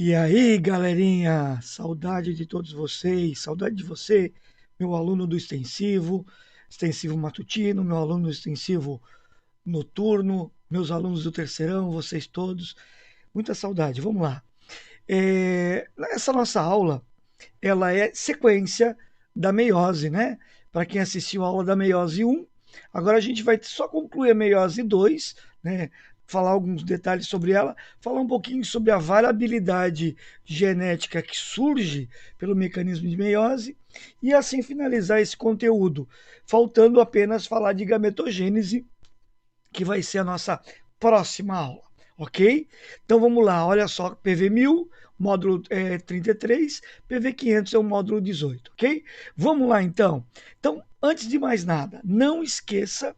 E aí, galerinha, saudade de todos vocês, saudade de você, meu aluno do extensivo, extensivo matutino, meu aluno do extensivo noturno, meus alunos do terceirão, vocês todos, muita saudade. Vamos lá. Essa nossa aula, ela é sequência da meiose, né? Para quem assistiu a aula da meiose 1, agora a gente vai só concluir a meiose 2, né? Falar alguns detalhes sobre ela, falar um pouquinho sobre a variabilidade genética que surge pelo mecanismo de meiose e assim finalizar esse conteúdo, faltando apenas falar de gametogênese, que vai ser a nossa próxima aula, ok? Então vamos lá, olha só, PV1000, módulo 33, PV500 é o módulo 18, ok? Vamos lá então. Então, antes de mais nada, não esqueça,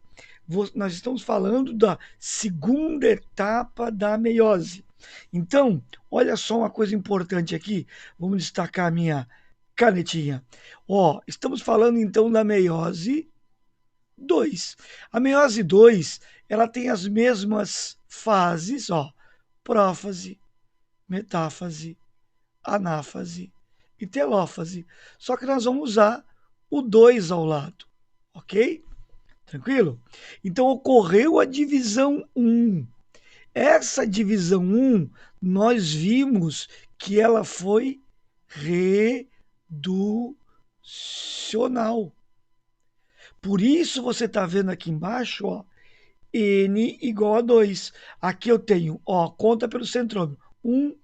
nós estamos falando da segunda etapa da meiose. Então, olha só uma coisa importante aqui, vamos destacar a minha canetinha. Ó, estamos falando então da meiose 2. A meiose 2, ela tem as mesmas fases, ó, prófase, metáfase, anáfase e telófase. Só que nós vamos usar o 2 ao lado, ok? Tranquilo? Então ocorreu a divisão 1. Essa divisão 1, nós vimos que ela foi reducional. Por isso você está vendo aqui embaixo, ó, N igual a 2. Aqui eu tenho, ó, conta pelo centrômero. 1,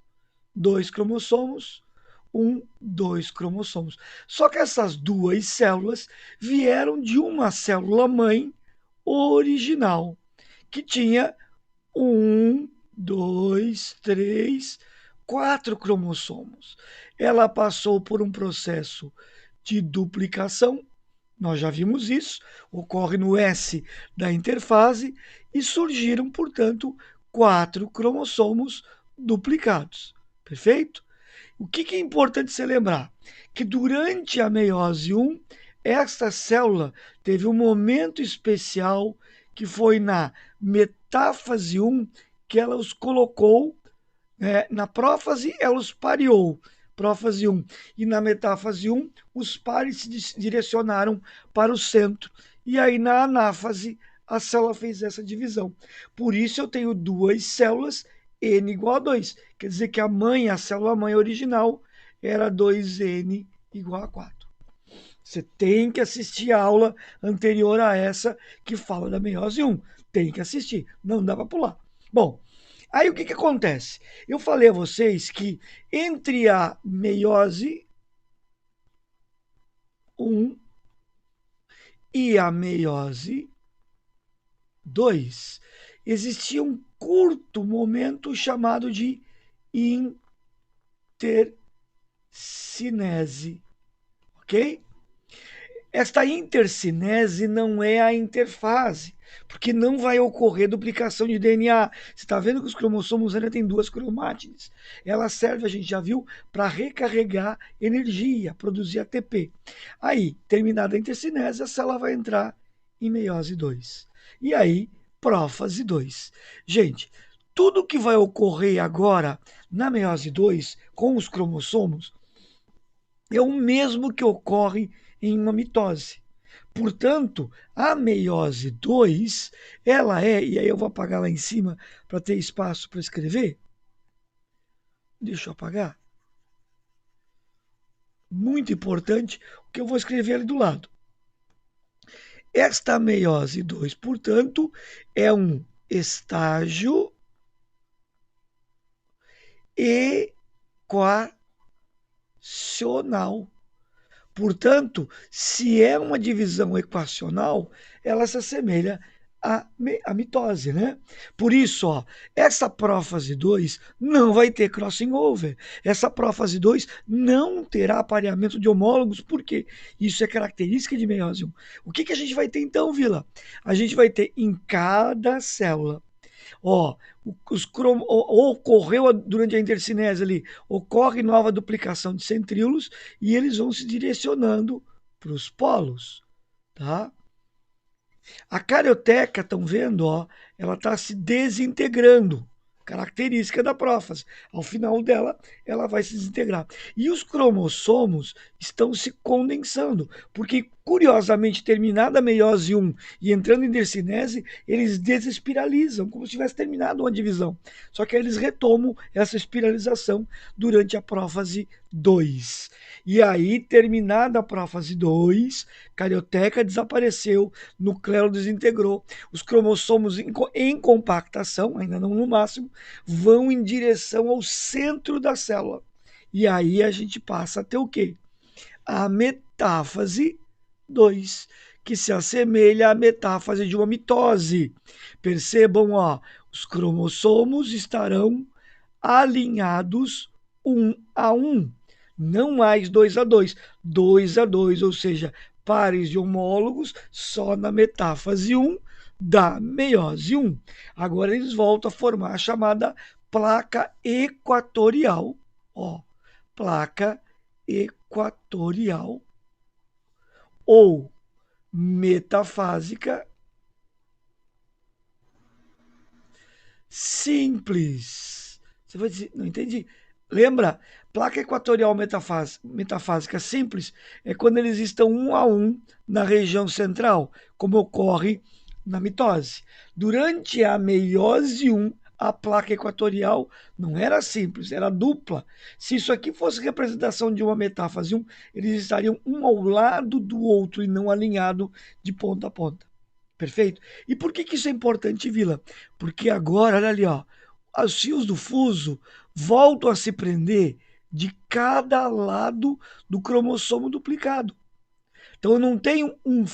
2 cromossomos, 1, 2 cromossomos. Só que essas duas células vieram de uma célula mãe original, que tinha 1, 2, 3, 4 cromossomos. Ela passou por um processo de duplicação, nós já vimos isso, ocorre no S da interfase e surgiram, portanto, 4 cromossomos duplicados. Perfeito? O que é importante você lembrar? Que durante a meiose 1, esta célula teve um momento especial que foi na metáfase 1 que ela os colocou, na prófase ela os pareou, prófase 1, e na metáfase 1 os pares se direcionaram para o centro. E aí na anáfase a célula fez essa divisão. Por isso eu tenho duas células N igual a 2. Quer dizer que a célula mãe original era 2N igual a 4. Você tem que assistir a aula anterior a essa que fala da meiose 1. Tem que assistir, não dá para pular. Bom, aí o que acontece? Eu falei a vocês que entre a meiose 1 e a meiose 2 existia um curto momento chamado de intercinese, ok? Esta intercinese não é a interfase, porque não vai ocorrer duplicação de DNA. Você está vendo que os cromossomos ainda têm duas cromátides. Ela serve, a gente já viu, para recarregar energia, produzir ATP. Aí, terminada a intercinese, a célula vai entrar em meiose 2. E aí, prófase 2. Gente, tudo que vai ocorrer agora na meiose 2 com os cromossomos é o mesmo que ocorre em uma mitose. Portanto, a meiose 2, ela é, e aí eu vou apagar lá em cima para ter espaço para escrever. Deixa eu apagar. Muito importante, o que eu vou escrever ali do lado. Esta meiose 2, portanto, é um estágio equacional. Portanto, se é uma divisão equacional, ela se assemelha à mitose, né? Por isso, ó, essa prófase 2 não vai ter crossing over. Essa prófase 2 não terá apareamento de homólogos, porque isso é característica de meiose 1. O que a gente vai ter então, Vila? A gente vai ter em cada célula, ó, ocorreu durante a intercinese ali, ocorre nova duplicação de centríolos e eles vão se direcionando para os polos, tá? A carioteca, estão vendo, ó, ela está se desintegrando. característica da prófase. Ao final dela, ela vai se desintegrar. E os cromossomos estão se condensando, porque, curiosamente, terminada a meiose 1 e entrando em dercinese, eles desespiralizam, como se tivesse terminado uma divisão. Só que aí eles retomam essa espiralização durante a prófase 2. E aí, terminada a prófase 2, carioteca desapareceu, nucleolo desintegrou, os cromossomos em compactação, ainda não no máximo, vão em direção ao centro da célula. E aí a gente passa a ter o quê? A metáfase 2, que se assemelha à metáfase de uma mitose. Percebam, ó, os cromossomos estarão alinhados 1 a 1, não mais 2 a 2. 2 a 2, ou seja, pares de homólogos só na metáfase 1 da meiose 1. Agora eles voltam a formar a chamada placa equatorial. Ó, placa equatorial ou metafásica simples. Você vai dizer, não entendi. Lembra? Placa equatorial metafásica simples é quando eles estão 1 a 1 na região central, como ocorre na mitose. Durante a meiose 1, a placa equatorial não era simples, era dupla. Se isso aqui fosse representação de uma metáfase 1, eles estariam um ao lado do outro e não alinhado de ponta a ponta. Perfeito? E por que isso é importante, Vila? Porque agora, olha ali, ó, os fios do fuso voltam a se prender de cada lado do cromossomo duplicado. Então eu não tenho um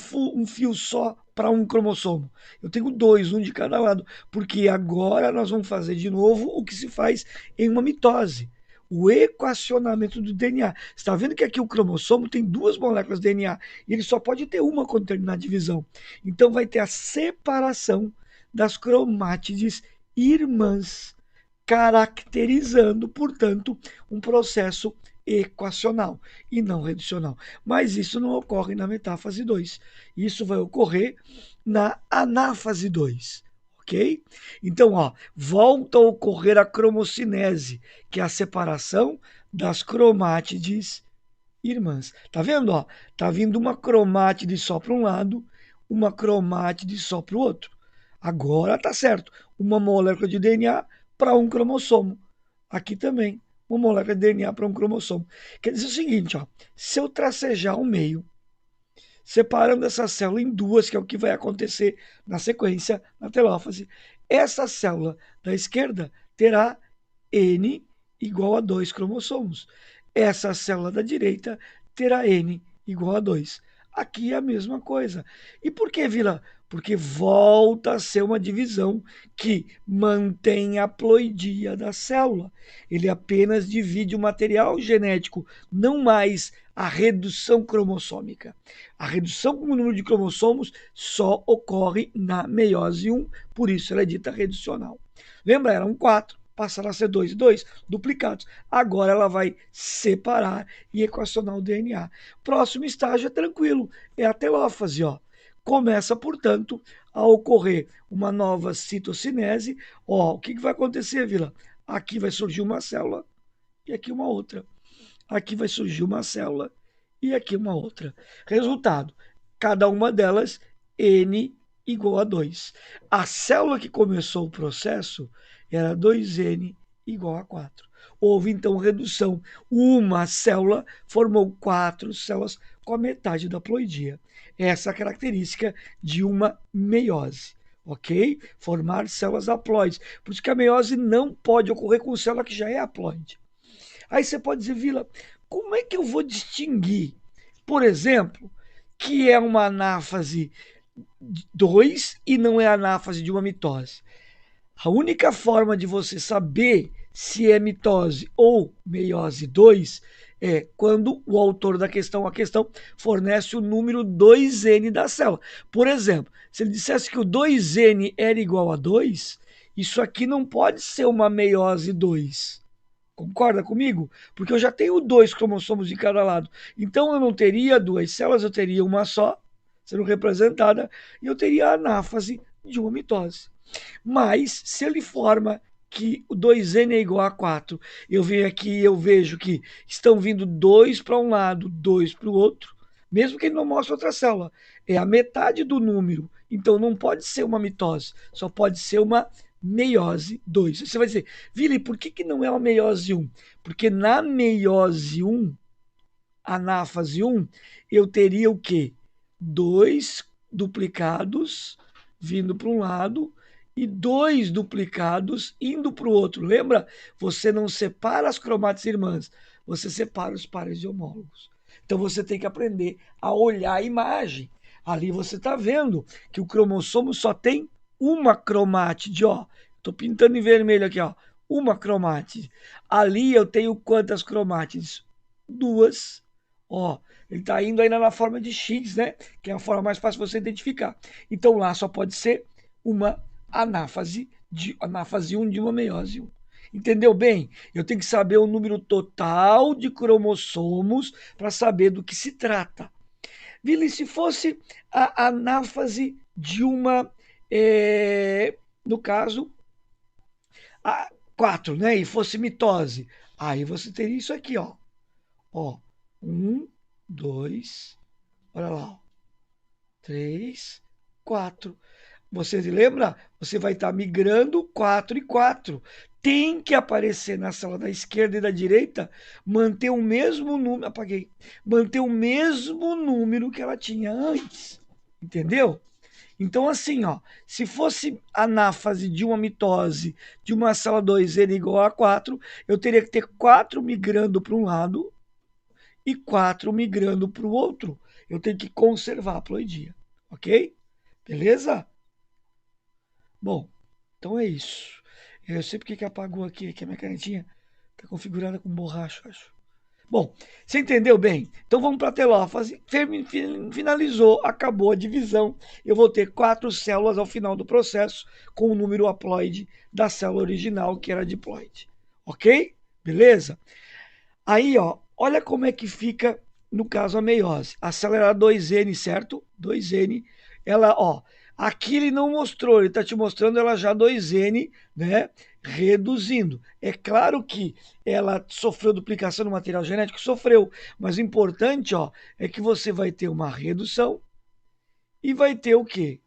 fio só para um cromossomo. Eu tenho dois, um de cada lado, porque agora nós vamos fazer de novo o que se faz em uma mitose. O equacionamento do DNA. Você está vendo que aqui o cromossomo tem duas moléculas de DNA e ele só pode ter uma quando terminar a divisão. Então vai ter a separação das cromátides irmãs, caracterizando, portanto, um processo equacional e não reducional. Mas isso não ocorre na metáfase 2. Isso vai ocorrer na anáfase 2. Ok? Então, ó, volta a ocorrer a cromocinese, que é a separação das cromátides irmãs. Tá vendo? Ó? Tá vindo uma cromátide só para um lado, uma cromátide só para o outro. Agora tá certo. Uma molécula de DNA para um cromossomo. Aqui também, uma molécula de DNA para um cromossomo. Quer dizer o seguinte, ó, se eu tracejar o meio, separando essa célula em duas, que é o que vai acontecer na sequência, na telófase, essa célula da esquerda terá N igual a 2 cromossomos. Essa célula da direita terá N igual a 2. Aqui é a mesma coisa. E por que, Vila? Porque volta a ser uma divisão que mantém a ploidia da célula. Ele apenas divide o material genético, não mais a redução cromossômica. A redução com o número de cromossomos só ocorre na meiose 1, por isso ela é dita reducional. Lembra? Eram 4, passaram a ser 2 e 2, duplicados. Agora ela vai separar e equacionar o DNA. Próximo estágio é tranquilo, é a telófase, ó. Começa, portanto, a ocorrer uma nova citocinese. Ó, o que vai acontecer, Vila? Aqui vai surgir uma célula e aqui uma outra. Aqui vai surgir uma célula e aqui uma outra. Resultado, cada uma delas N igual a 2. A célula que começou o processo era 2N igual a 4. Houve então redução. Uma célula formou 4 células com a metade da ploidia. Essa é a característica de uma meiose. Ok? Formar células haploides. Por isso que a meiose não pode ocorrer com célula que já é haploide. Aí você pode dizer, Vila, como é que eu vou distinguir, por exemplo, que é uma anáfase 2 e não é anáfase de uma mitose? A única forma de você saber se é mitose ou meiose 2 é quando o autor da questão, a questão, fornece o número 2N da célula. Por exemplo, se ele dissesse que o 2N era igual a 2, isso aqui não pode ser uma meiose 2. Concorda comigo? Porque eu já tenho 2 cromossomos de cada lado. Então eu não teria 2 células, eu teria uma só, sendo representada, e eu teria a anáfase de uma mitose. Mas, se ele forma que o 2N é igual a 4. Eu venho aqui e eu vejo que estão vindo 2 para um lado, 2 para o outro, mesmo que ele não mostre outra célula. É a metade do número. Então não pode ser uma mitose, só pode ser uma meiose 2. Você vai dizer, Vili, por que não é uma meiose 1? Porque na meiose 1, anáfase 1, eu teria o quê? 2 duplicados vindo para um lado e 2 duplicados indo para o outro. Lembra? Você não separa as cromátides irmãs, você separa os pares de homólogos. Então você tem que aprender a olhar a imagem. Ali você está vendo que o cromossomo só tem uma cromátide, ó. Estou pintando em vermelho aqui, ó. Uma cromátide. Ali eu tenho quantas cromátides? 2. Ó, ele está indo ainda na forma de X, né? Que é a forma mais fácil de você identificar. Então lá só pode ser uma anáfase 1 de uma meiose 1. Entendeu bem? Eu tenho que saber o número total de cromossomos para saber do que se trata. Vili, se fosse a anáfase de uma, no caso, a 4, né? E fosse mitose, aí você teria isso aqui, ó. Ó, 1, 2, olha lá, ó, 3, 4. Você lembra? Você vai estar migrando 4 e 4. Tem que aparecer na sala da esquerda e da direita, manter o mesmo número, apaguei, manter o mesmo número que ela tinha antes. Entendeu? Então, assim, ó, se fosse anáfase de uma mitose de uma célula 2N igual a 4, eu teria que ter 4 migrando para um lado e 4 migrando para o outro. Eu tenho que conservar a ploidia, ok? Beleza? Bom, então é isso. Eu sei porque que apagou aqui, que a minha canetinha está configurada com borracha, acho. Bom, você entendeu bem? Então vamos para a telófase. Finalizou, acabou a divisão. Eu vou ter 4 células ao final do processo com o número haploide da célula original, que era diploide. Ok? Beleza? Aí, ó, olha como é que fica no caso a meiose. A célula era 2N, certo? 2N. Ela, ó, aqui ele não mostrou, ele está te mostrando ela já 2N, né? Reduzindo. É claro que ela sofreu duplicação no material genético, sofreu, mas o importante, ó, é que você vai ter uma redução e vai ter o quê?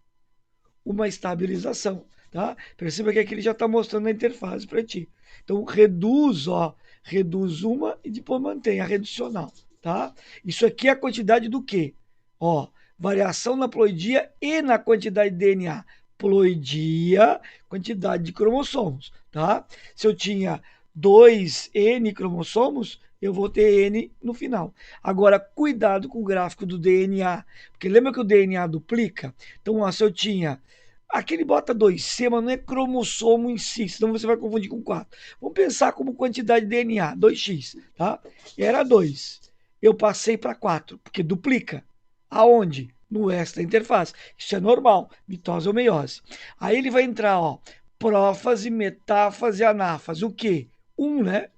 Uma estabilização, tá? Perceba que aqui ele já está mostrando a interface para ti. Então, reduz, ó, reduz uma e depois mantém a reducional, tá? Isso aqui é a quantidade do quê? Ó, variação na ploidia e na quantidade de DNA. Ploidia, quantidade de cromossomos, tá? Se eu tinha 2N cromossomos, eu vou ter N no final. Agora, cuidado com o gráfico do DNA, porque lembra que o DNA duplica? Então, ó, se eu tinha aqui ele bota 2C, mas não é cromossomo em si, senão você vai confundir com 4. Vamos pensar como quantidade de DNA, 2x, tá? Era 2. Eu passei para 4, porque duplica. Aonde? No extra interface. Isso é normal, mitose ou meiose. Aí ele vai entrar, ó, prófase, metáfase, anáfase. O quê? 1, né?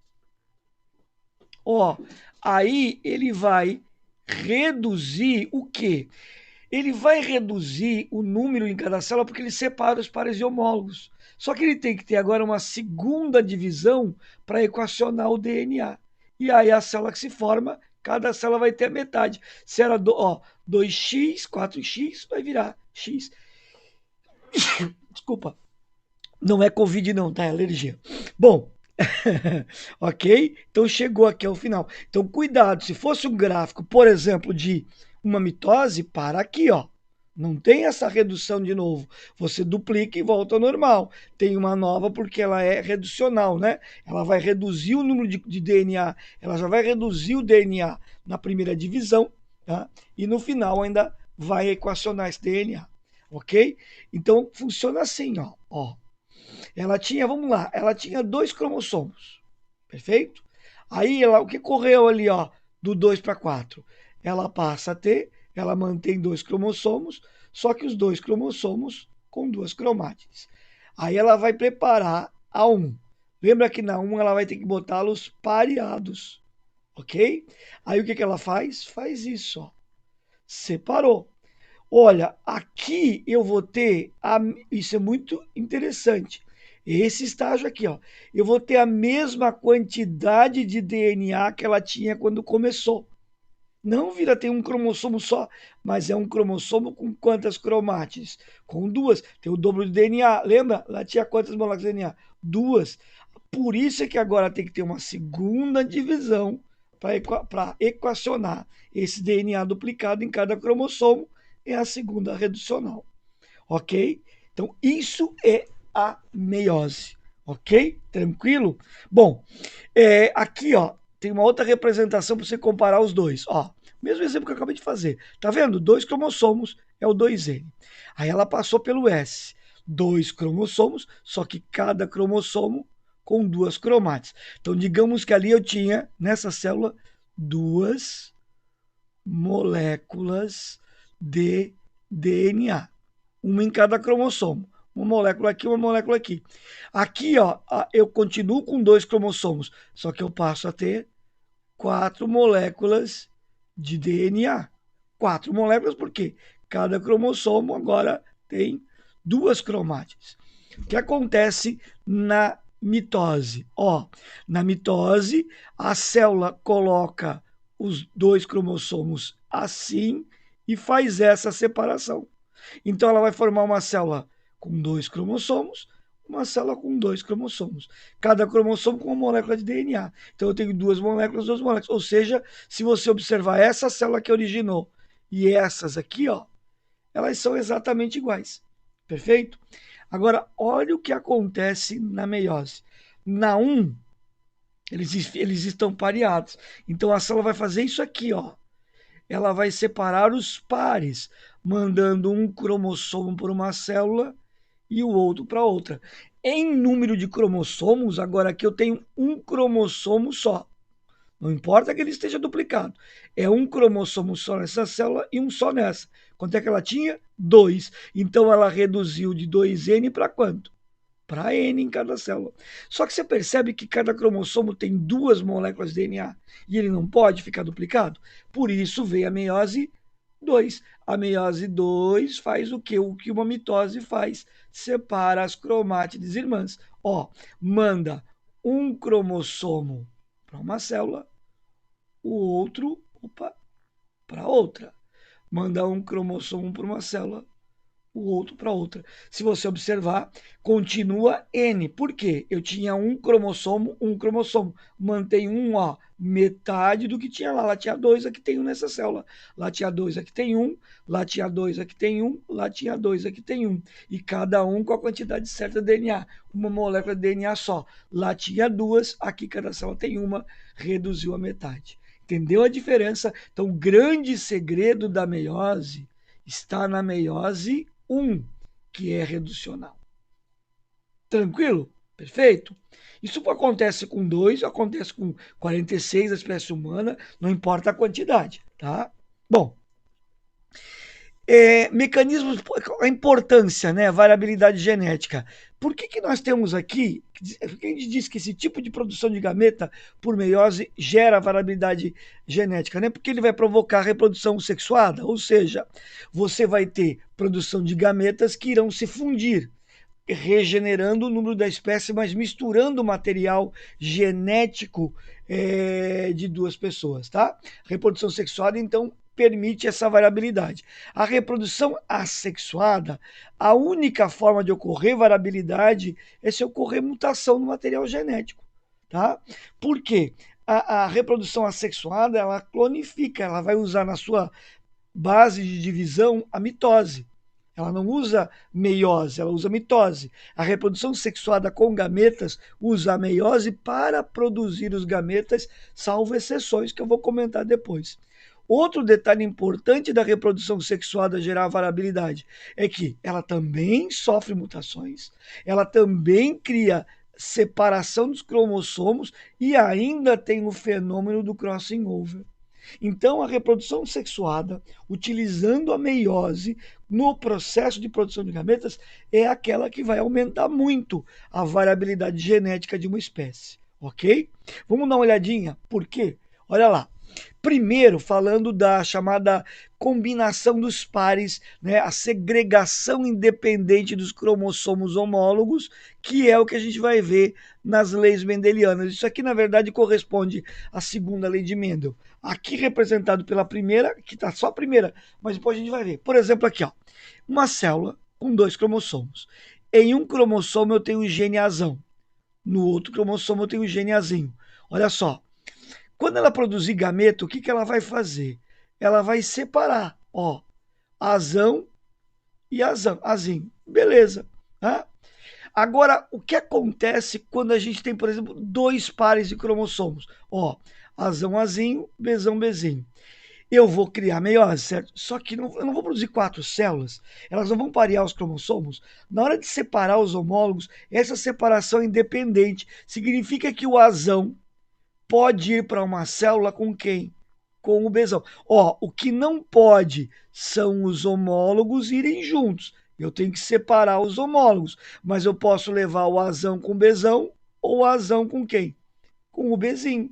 Ó, aí ele vai reduzir o quê? Ele vai reduzir o número em cada célula porque ele separa os pares de homólogos. Só que ele tem que ter agora uma segunda divisão para equacionar o DNA. E aí a célula que se forma, cada célula vai ter a metade. Se era 2x, 4x, vai virar x. Desculpa, não é Covid não, tá? É alergia. Bom, ok? Então chegou aqui ao final. Então cuidado, se fosse um gráfico, por exemplo, de uma mitose, para aqui, ó. Não tem essa redução de novo. Você duplica e volta ao normal. Tem uma nova porque ela é reducional, né? Ela vai reduzir o número de DNA, ela já vai reduzir o DNA na primeira divisão, tá? E no final ainda vai equacionar esse DNA, ok? Então funciona assim, ó. Ela tinha, vamos lá, ela tinha 2 cromossomos, perfeito? Aí ela, o que correu ali, ó, do 2 para 4? Ela passa a ter, ela mantém 2 cromossomos, só que os 2 cromossomos com 2 cromátides. Aí ela vai preparar a 1. Lembra que na 1 ela vai ter que botá-los pareados, ok? Aí o que que ela faz? Faz isso, ó. Separou. Olha, aqui eu vou ter, isso é muito interessante, Esse estágio aqui, ó, eu vou ter a mesma quantidade de DNA que ela tinha quando começou. Não vira, tem um cromossomo só, mas é um cromossomo com quantas cromátides? Com duas. Tem o dobro de DNA. Lembra? Lá tinha quantas moléculas de DNA? Duas. Por isso é que agora tem que ter uma segunda divisão para equacionar esse DNA duplicado em cada cromossomo. É a segunda reducional. Ok? Então, isso é a meiose. Ok? Tranquilo? Bom, aqui, ó, tem uma outra representação para você comparar os dois. Ó, mesmo exemplo que eu acabei de fazer. Tá vendo? Dois cromossomos é o 2N. Aí ela passou pelo S. Dois cromossomos, só que cada cromossomo com duas cromátides. Então, digamos que ali eu tinha, nessa célula, duas moléculas de DNA. Uma em cada cromossomo. Uma molécula aqui, uma molécula aqui. Aqui, ó, eu continuo com dois cromossomos, só que eu passo a ter 4 moléculas de DNA. 4 moléculas, por quê? Cada cromossomo agora tem duas cromátides. O que acontece na mitose? Ó, na mitose, a célula coloca os dois cromossomos assim e faz essa separação. Então, ela vai formar uma célula com dois cromossomos, uma célula com dois cromossomos. Cada cromossomo com uma molécula de DNA. Então, eu tenho duas moléculas. Ou seja, se você observar essa célula que originou e essas aqui, ó, elas são exatamente iguais. Perfeito? Agora, olha o que acontece na meiose. Na 1, eles estão pareados. Então, a célula vai fazer isso aqui, ó. Ela vai separar os pares, mandando um cromossomo para uma célula e o outro para outra. Em número de cromossomos, agora aqui eu tenho um cromossomo só. Não importa que ele esteja duplicado. É um cromossomo só nessa célula e um só nessa. Quanto é que ela tinha? 2. Então ela reduziu de 2N para quanto? Para N em cada célula. Só que você percebe que cada cromossomo tem duas moléculas de DNA e ele não pode ficar duplicado? Por isso veio a meiose 2. A meiose 2 faz o que? O que uma mitose faz? Separa as cromátides irmãs. Ó, manda um cromossomo para uma célula, o outro para outra. Manda um cromossomo para uma célula, o outro para outra. Se você observar, continua N. Por quê? Eu tinha um cromossomo. Mantém um, ó, metade do que tinha lá. Lá tinha dois, aqui tem um nessa célula. Lá tinha dois, aqui tem um. Lá tinha dois, aqui tem um. Lá tinha dois, aqui tem um. E cada um com a quantidade certa de DNA. Uma molécula de DNA só. Lá tinha duas, aqui cada célula tem uma. Reduziu a metade. Entendeu a diferença? Então, o grande segredo da meiose está na meiose 1, que é reducional. Tranquilo? Perfeito? Isso acontece com 2, acontece com 46 da espécie humana, não importa a quantidade, tá? Bom, mecanismos, a importância, né? Variabilidade genética. Por que nós temos aqui, a gente diz que esse tipo de produção de gameta por meiose gera variabilidade genética, né? Porque ele vai provocar reprodução sexuada, ou seja, você vai ter produção de gametas que irão se fundir, regenerando o número da espécie, mas misturando o material genético de duas pessoas, tá? Reprodução sexuada, então, permite essa variabilidade. A reprodução assexuada, a única forma de ocorrer variabilidade é se ocorrer mutação no material genético, tá? Por quê? A reprodução assexuada, ela clonifica, ela vai usar na sua base de divisão a mitose. Ela não usa meiose, ela usa mitose. A reprodução sexuada com gametas usa a meiose para produzir os gametas, salvo exceções que eu vou comentar depois. Outro detalhe importante da reprodução sexuada gerar variabilidade é que ela também sofre mutações, ela também cria separação dos cromossomos e ainda tem o fenômeno do crossing over. Então, a reprodução sexuada, utilizando a meiose no processo de produção de gametas, é aquela que vai aumentar muito a variabilidade genética de uma espécie, ok? Vamos dar uma olhadinha. Por quê? Olha lá. Primeiro, falando da chamada combinação dos pares, né, a segregação independente dos cromossomos homólogos, que é o que a gente vai ver nas leis mendelianas. Isso aqui, na verdade, corresponde à segunda lei de Mendel. Aqui representado pela primeira, que está só a primeira, mas depois a gente vai ver. Por exemplo, aqui, ó, uma célula com dois cromossomos. Em um cromossomo eu tenho o gene azão, no outro cromossomo eu tenho o gene azinho. Olha só, quando ela produzir gameto, o que, que ela vai fazer? Ela vai separar, ó, azão e azão, azinho. Beleza. Tá? Agora, o que acontece quando a gente tem, por exemplo, dois pares de cromossomos? Ó, azão, azinho, bezão, bezinho. Eu vou criar meiose, certo? Só que eu não vou produzir quatro células, elas não vão parear os cromossomos. Na hora de separar os homólogos, essa separação é independente. Significa que o azão pode ir para uma célula com quem? Com o besão. Ó, o que não pode são os homólogos irem juntos. Eu tenho que separar os homólogos, mas eu posso levar o azão com o besão ou o azão com quem? Com o bezinho.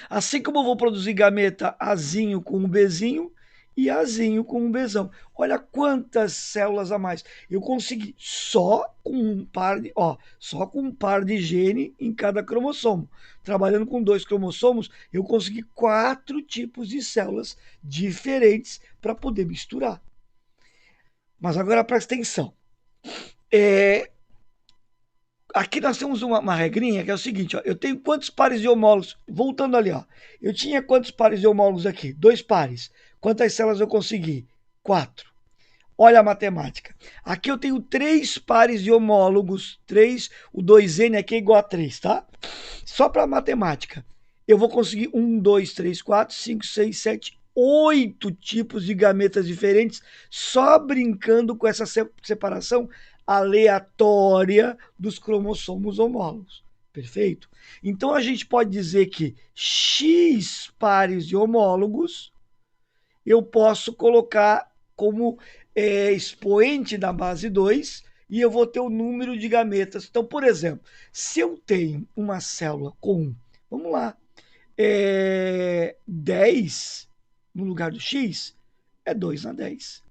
Assim como eu vou produzir gameta azinho com um bezinho e azinho com um bezão. Olha quantas células a mais. Eu consegui só com um par de, ó, só com um par de gene em cada cromossomo. Trabalhando com dois cromossomos, eu consegui 4 tipos de células diferentes para poder misturar. Mas agora presta atenção. Aqui nós temos uma regrinha que é o seguinte, ó, eu tenho quantos pares de homólogos? Voltando ali, ó, eu tinha quantos pares de homólogos aqui? 2 pares. Quantas células eu consegui? 4. Olha a matemática. Aqui eu tenho 3 pares de homólogos, 3, o 2N aqui é igual a 3, tá? Só para matemática. Eu vou conseguir 1, 2, 3, 4, 5, 6, 7, 8 tipos de gametas diferentes só brincando com essa separação aleatória dos cromossomos homólogos. Perfeito? Então a gente pode dizer que X pares de homólogos eu posso colocar como expoente da base 2 e eu vou ter o número de gametas. Então, por exemplo, se eu tenho uma célula com, vamos lá, 10 no lugar do X, é 2 na 10.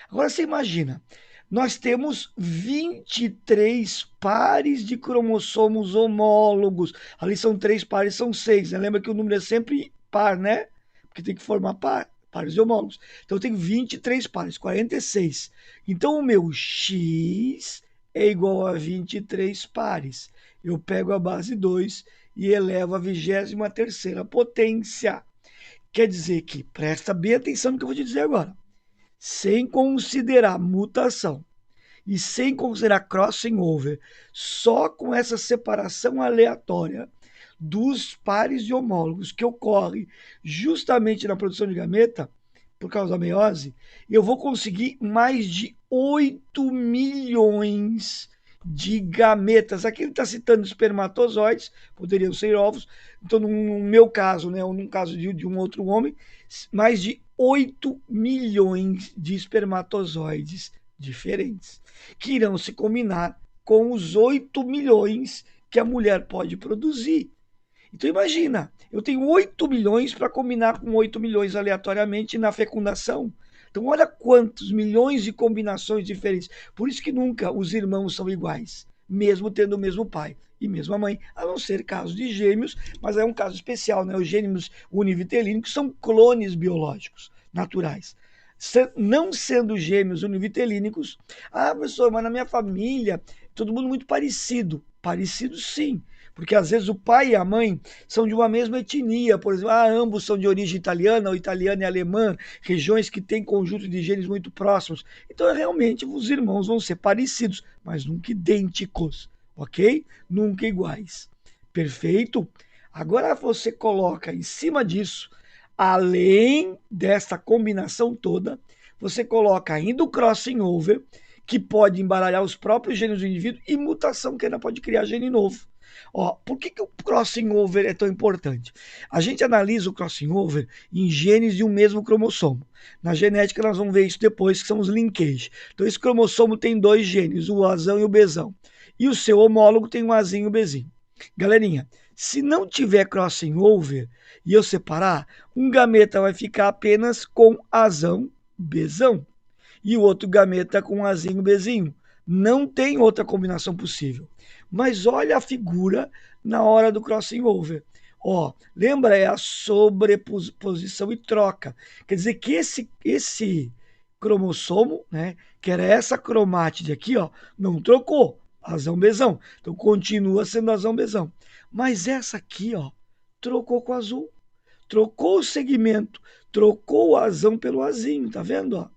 Agora você imagina, nós temos 23 pares de cromossomos homólogos. Ali são 3 pares, são 6. Né? Lembra que o número é sempre par, né? Porque tem que formar pares de homólogos. Então eu tenho 23 pares, 46. Então o meu X é igual a 23 pares. Eu pego a base 2 e elevo a 23ª potência. Quer dizer que, presta bem atenção no que eu vou te dizer agora. Sem considerar mutação e sem considerar crossing over, só com essa separação aleatória dos pares de homólogos que ocorre justamente na produção de gameta, por causa da meiose, eu vou conseguir mais de 8 milhões de gametas. Aqui ele está citando espermatozoides, poderiam ser ovos. Então, no meu caso, né, ou no caso de um outro homem, mais de 8 milhões de espermatozoides diferentes, que irão se combinar com os 8 milhões que a mulher pode produzir. Então imagina, eu tenho 8 milhões para combinar com 8 milhões aleatoriamente na fecundação. Então olha quantos milhões de combinações diferentes. Por isso que nunca os irmãos são iguais, mesmo tendo o mesmo pai e mesma mãe, a não ser casos de gêmeos, mas é um caso especial, né? Os gêmeos univitelínicos são clones biológicos, naturais. Não sendo gêmeos univitelínicos, professor, mas na minha família, todo mundo muito parecido. Parecido sim, porque às vezes o pai e a mãe são de uma mesma etnia, por exemplo, ambos são de origem italiana, ou italiana e alemã, regiões que têm conjunto de genes muito próximos. Então, realmente, os irmãos vão ser parecidos, mas nunca idênticos, ok? Nunca iguais. Perfeito? Agora você coloca em cima disso, além dessa combinação toda, você coloca ainda o crossing over, que pode embaralhar os próprios genes do indivíduo, e mutação, que ainda pode criar gene novo. Ó, por que o crossing over é tão importante? A gente analisa o crossing over em genes de um mesmo cromossomo. Na genética nós vamos ver isso depois, que são os linkage. Então esse cromossomo tem 2 genes, o azão e o bezão. E o seu homólogo tem o azinho e o bezinho. Galerinha, Se não tiver crossing over e eu separar, um gameta vai ficar apenas com azão, Bzão, e o outro gameta com azinho, Bzinho. Não tem outra combinação possível. Mas olha a figura na hora do crossing over. Ó, lembra? É a sobreposição e troca. Quer dizer que esse cromossomo, né, que era essa cromátide aqui, ó, não trocou. Azão, Bzão. Então continua sendo azão, Bzão. Mas essa aqui, ó, trocou com o azul. Trocou o segmento. Trocou o azão pelo azinho, tá vendo, ó?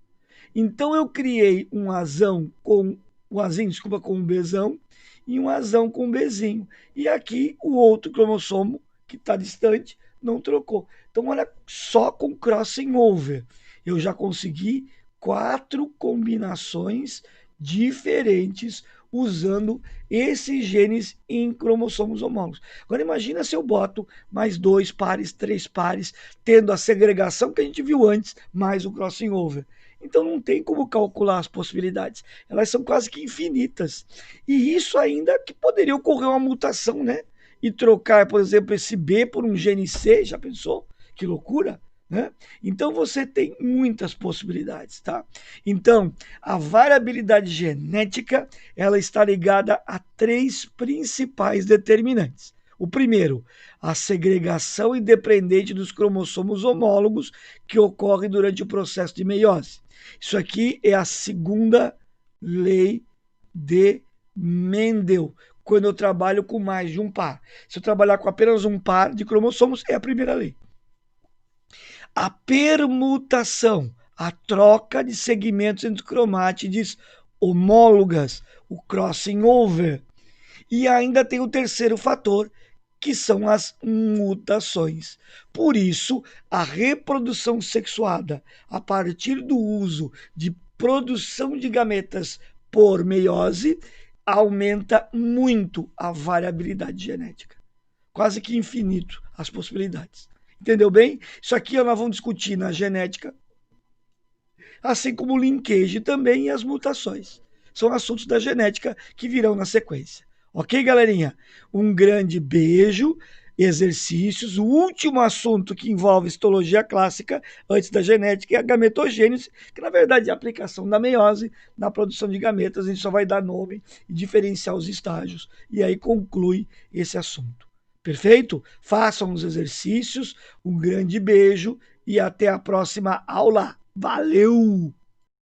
Então eu criei um azão com um azinho, desculpa, com um Bzão e um azão com um Bzinho. E aqui o outro cromossomo que está distante não trocou. Então olha só com crossing over, eu já consegui 4 combinações diferentes usando esses genes em cromossomos homólogos. Agora imagina se eu boto mais 2 pares, 3 pares, tendo a segregação que a gente viu antes, mais o crossing over. Então não tem como calcular as possibilidades. Elas são quase que infinitas. E isso ainda que poderia ocorrer uma mutação, né? E trocar, por exemplo, esse B por um gene C, já pensou? Que loucura, né? Então você tem muitas possibilidades, tá? Então, a variabilidade genética, ela está ligada a 3 principais determinantes. O primeiro, a segregação independente dos cromossomos homólogos que ocorre durante o processo de meiose. Isso aqui é a segunda lei de Mendel, quando eu trabalho com mais de um par. Se eu trabalhar com apenas um par de cromossomos, é a primeira lei. A permutação, a troca de segmentos entre cromátides homólogas, o crossing over. E ainda tem o terceiro fator, que são as mutações. Por isso, a reprodução sexuada a partir do uso de produção de gametas por meiose aumenta muito a variabilidade genética. Quase que infinito as possibilidades. Entendeu bem? Isso aqui nós vamos discutir na genética, assim como o linkage também e as mutações. São assuntos da genética que virão na sequência. Ok, galerinha? Um grande beijo, exercícios. O último assunto que envolve histologia clássica, antes da genética, é a gametogênese, que na verdade é a aplicação da meiose na produção de gametas. A gente só vai dar nome e diferenciar os estágios. E aí conclui esse assunto. Perfeito? Façam os exercícios. Um grande beijo e até a próxima aula. Valeu!